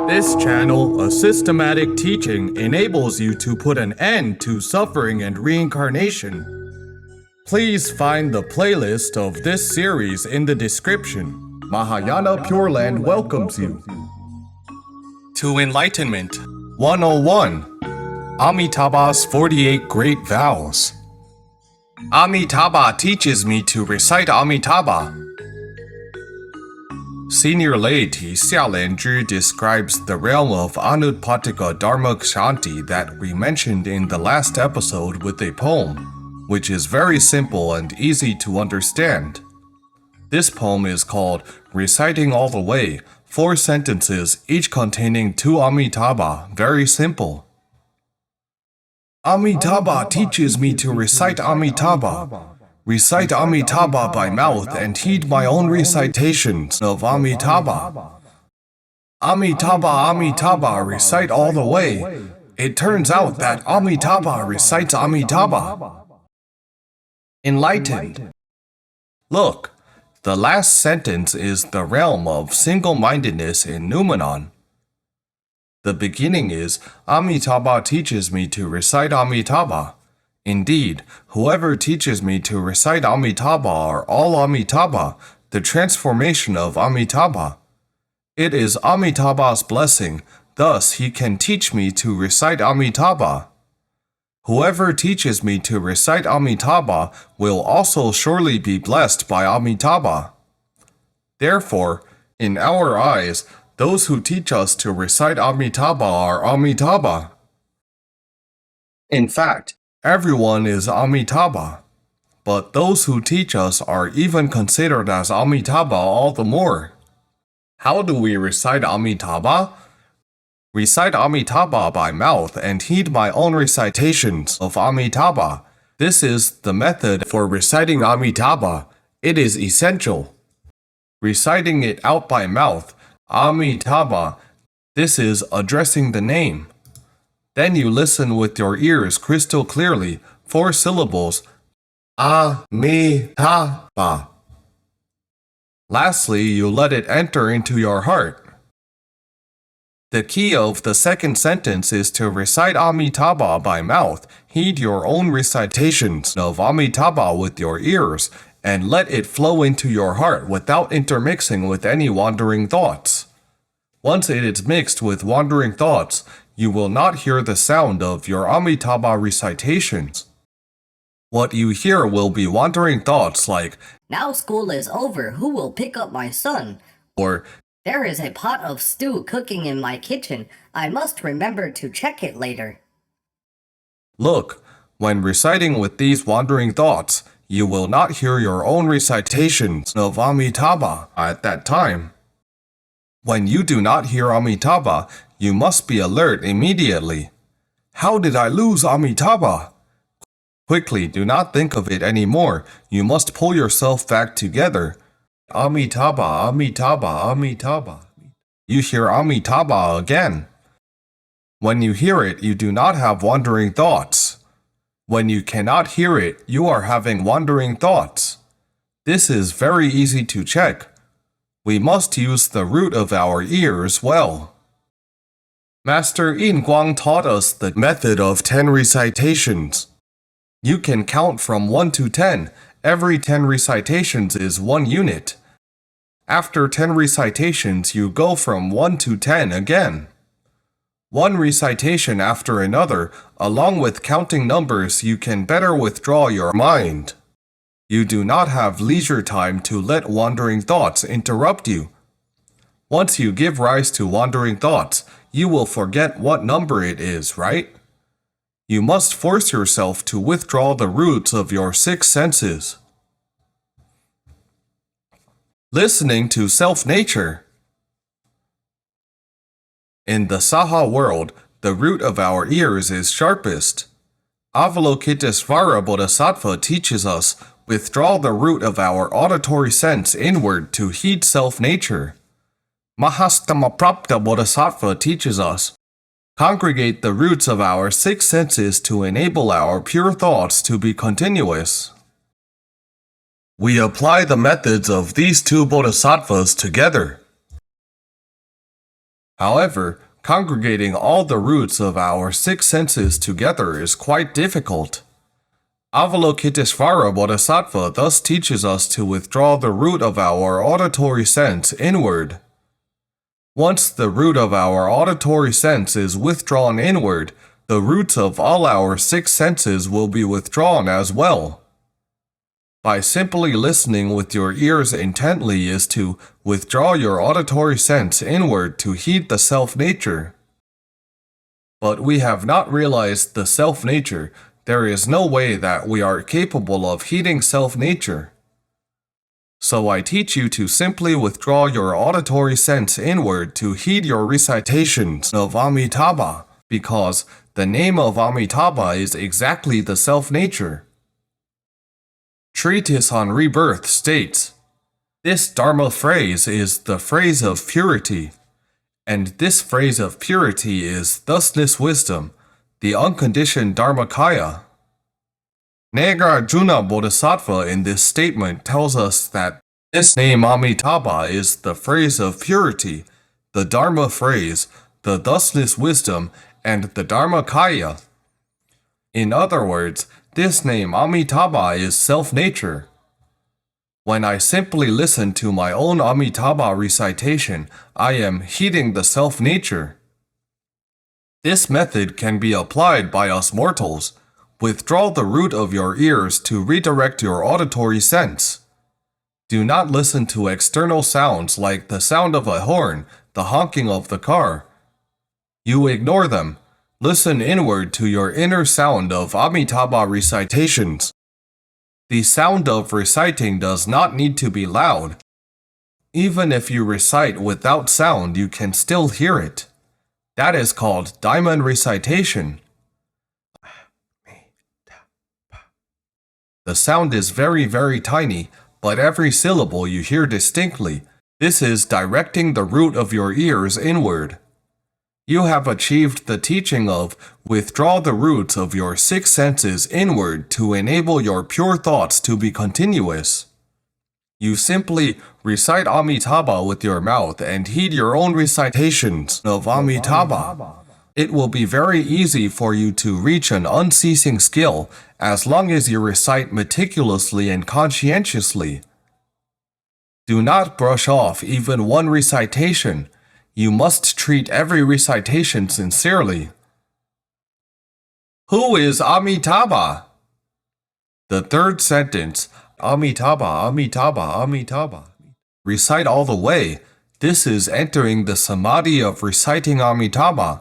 This channel, a systematic teaching, enables you to put an end to suffering and reincarnation. Please find the playlist of this series in the description. Mahayana Pure Land welcomes you. To Enlightenment 101. Amitabha's 48 Great Vows. Amitabha teaches me to recite Amitabha. Senior laity Xia Lian Ju describes the realm of Anutpatika Dharmakāya that we mentioned in the last episode with a poem, which is very simple and easy to understand. This poem is called Reciting All the Way, 4 sentences, each containing 2 Amitabha, very simple. Amitabha teaches me to recite Amitabha. Recite Amitabha by mouth and heed my own recitations of Amitabha. Amitabha, Amitabha, recite all the way. It turns out that Amitabha recites Amitabha. Enlightened. Look, the last sentence is the realm of single-mindedness in noumenon. The beginning is, Amitabha teaches me to recite Amitabha. Indeed, whoever teaches me to recite Amitabha are all Amitabha, the transformation of Amitabha. It is Amitabha's blessing, thus he can teach me to recite Amitabha. Whoever teaches me to recite Amitabha will also surely be blessed by Amitabha. Therefore, in our eyes, those who teach us to recite Amitabha are Amitabha. In fact, everyone is Amitabha, but those who teach us are even considered as Amitabha all the more. How do we recite Amitabha? Recite Amitabha by mouth and heed my own recitations of Amitabha. This is the method for reciting Amitabha. It is essential. Reciting it out by mouth, Amitabha, this is addressing the name. Then you listen with your ears crystal clearly, 4 syllables, Amitabha. Lastly, you let it enter into your heart. The key of the second sentence is to recite Amitabha by mouth, heed your own recitations of Amitabha with your ears, and let it flow into your heart without intermixing with any wandering thoughts. Once it is mixed with wandering thoughts, you will not hear the sound of your Amitabha recitations. What you hear will be wandering thoughts like, "Now school is over, who will pick up my son?" or, "There is a pot of stew cooking in my kitchen, I must remember to check it later." Look, when reciting with these wandering thoughts, you will not hear your own recitations of Amitabha at that time. When you do not hear Amitabha, you must be alert immediately. How did I lose Amitabha? Quickly, do not think of it anymore. You must pull yourself back together. Amitabha, Amitabha, Amitabha. You hear Amitabha again. When you hear it, you do not have wandering thoughts. When you cannot hear it, you are having wandering thoughts. This is very easy to check. We must use the root of our ears well. Master Yin Guang taught us the method of 10 recitations. You can count from 1 to 10. Every 10 recitations is 1 unit. After 10 recitations, you go from 1 to 10 again. 1 recitation after another, along with counting numbers, you can better withdraw your mind. You do not have leisure time to let wandering thoughts interrupt you. Once you give rise to wandering thoughts, you will forget what number it is, right? You must force yourself to withdraw the roots of your 6 senses. Listening to self-nature. In the Saha world, the root of our ears is sharpest. Avalokitesvara Bodhisattva teaches us, withdraw the root of our auditory sense inward to heed self-nature. Mahastamaprapta Bodhisattva teaches us, congregate the roots of our 6 senses to enable our pure thoughts to be continuous. We apply the methods of these 2 bodhisattvas together. However, congregating all the roots of our six senses together is quite difficult. Avalokiteshvara Bodhisattva thus teaches us to withdraw the root of our auditory sense inward. Once the root of our auditory sense is withdrawn inward, the roots of all our six senses will be withdrawn as well. By simply listening with your ears intently is to withdraw your auditory sense inward to heed the self-nature. But we have not realized the self-nature. There is no way that we are capable of heeding self-nature. So I teach you to simply withdraw your auditory sense inward to heed your recitations of Amitabha, because the name of Amitabha is exactly the self-nature. Treatise on Rebirth states, this Dharma-phrase is the phrase of purity, and this phrase of purity is thusness-wisdom, the unconditioned dharmakāya. Nāgārjuna Bodhisattva in this statement tells us that this name Amitabha is the phrase of purity, the Dharma-phrase, the thusness-wisdom, and the dharmakāya. In other words, this name Amitabha is self-nature. When I simply listen to my own Amitabha recitation, I am heeding the self-nature. This method can be applied by us mortals. Withdraw the root of your ears to redirect your auditory sense. Do not listen to external sounds like the sound of a horn, the honking of the car. You ignore them. Listen inward to your inner sound of Amitabha recitations. The sound of reciting does not need to be loud. Even if you recite without sound, you can still hear it. That is called diamond recitation. The sound is very, very tiny, but every syllable you hear distinctly. This is directing the root of your ears inward. You have achieved the teaching of withdraw the roots of your six senses inward to enable your pure thoughts to be continuous. You simply recite Amitabha with your mouth and heed your own recitations of Amitabha. It will be very easy for you to reach an unceasing skill as long as you recite meticulously and conscientiously. Do not brush off even one recitation. You must treat every recitation sincerely. Who is Amitabha? The third sentence, Amitabha, Amitabha, Amitabha. Recite all the way. This is entering the samadhi of reciting Amitabha.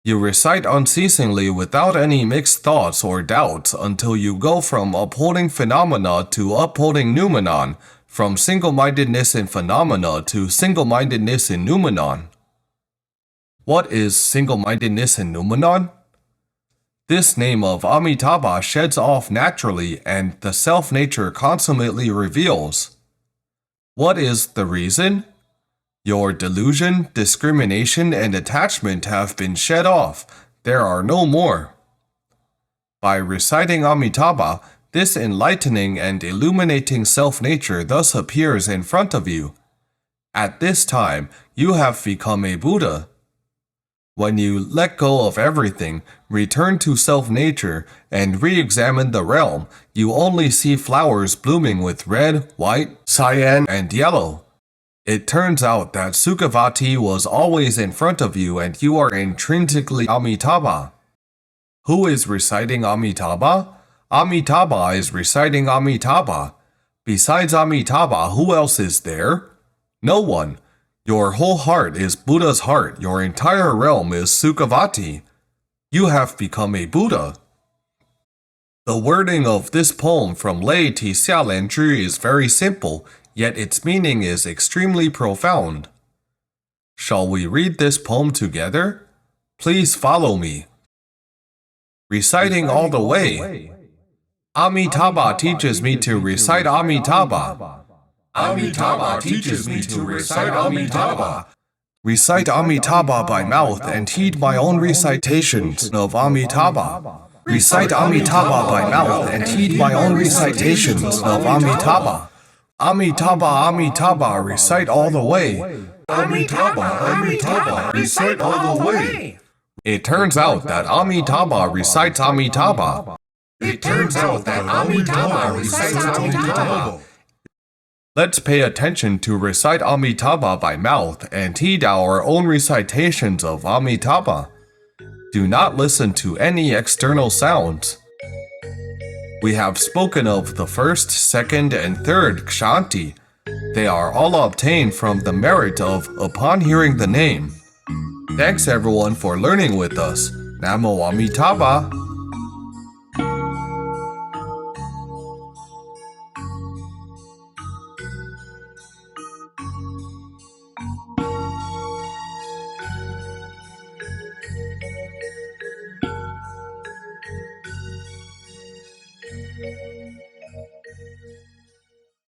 You recite unceasingly without any mixed thoughts or doubts until you go from upholding phenomena to upholding noumenon, from single-mindedness in phenomena to single-mindedness in noumenon. What is single-mindedness in noumenon? This name of Amitabha sheds off naturally and the self-nature consummately reveals. What is the reason? Your delusion, discrimination, and attachment have been shed off. There are no more. By reciting Amitabha, this enlightening and illuminating self-nature thus appears in front of you. At this time, you have become a Buddha. When you let go of everything, return to self-nature, and re-examine the realm, you only see flowers blooming with red, white, cyan, and yellow. It turns out that Sukhavati was always in front of you and you are intrinsically Amitabha. Who is reciting Amitabha? Amitabha is reciting Amitabha. Besides Amitabha, who else is there? No one. Your whole heart is Buddha's heart. Your entire realm is Sukhavati. You have become a Buddha. The wording of this poem from laity Xia Lian Ju is very simple, yet its meaning is extremely profound. Shall we read this poem together? Please follow me. Reciting all the way. Amitabha teaches me to recite Amitabha. Amitabha teaches me to recite Amitabha. Recite Amitabha by mouth and heed my own recitations of Amitabha. Recite Amitabha by mouth and heed my own recitations of Amitabha. Amitabha, Amitabha, recite all the way. Amitabha, Amitabha, recite all the way. It turns out that Amitabha recites Amitabha. It turns out that Amitabha recites Amitabha. Let's pay attention to recite Amitabha by mouth and heed our own recitations of Amitabha. Do not listen to any external sounds. We have spoken of the first, second, and third kshanti. They are all obtained from the merit of upon hearing the name. Thanks everyone for learning with us. Namo Amitabha.